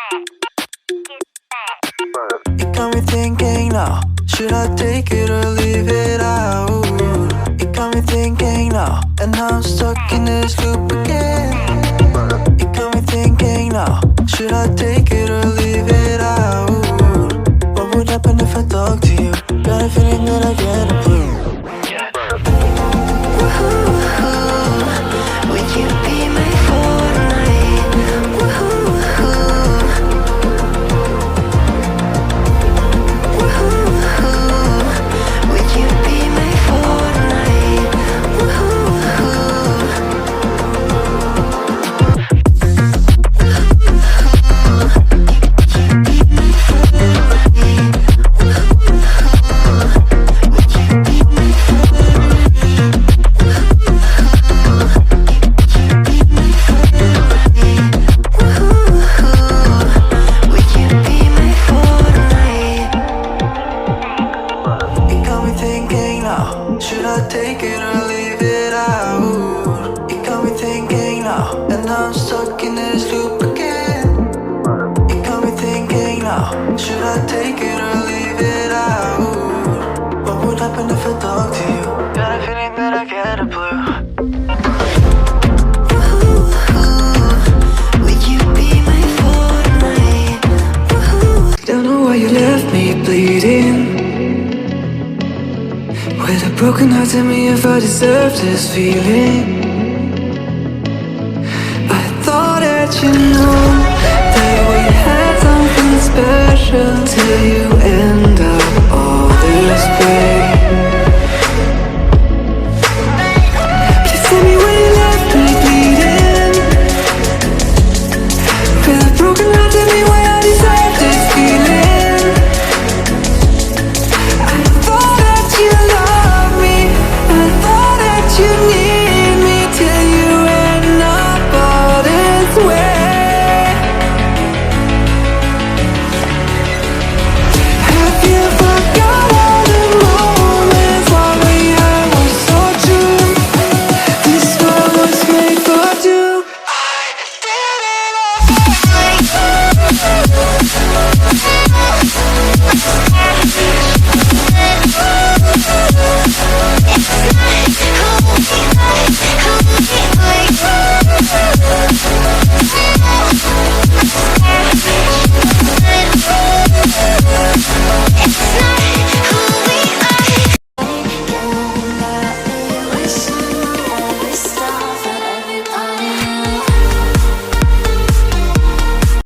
It got me thinking now, should I take it or leave it out? It got me thinking now, and now I'm stuck in this loop again. It got me thinking now, should I take it or leave it out? What would happen if I talk to you? Got a feeling that I get a clue. Would you be my fortnight? Would you be my fortnight? Should I take it or leave it out? It got me thinking now, and now I'm stuck in this loop again. It got me thinking now, should I take it or leave it out? What would happen if I talk to you? Got a feeling that I get a blue. Would you be my fortnight? Don't know why you left me bleeding. With a broken heart, tell me if I deserve this feeling. I thought that you knew that we had something special till you end up all this way. Please tell me when you left me bleeding. With a broken heart, tell me why I deserve this feeling. I thought that you loved me, I thought that you need me till you end up all this way. Have you forgot all the moments while we had was so true? This world was made for two. I did it all. It's not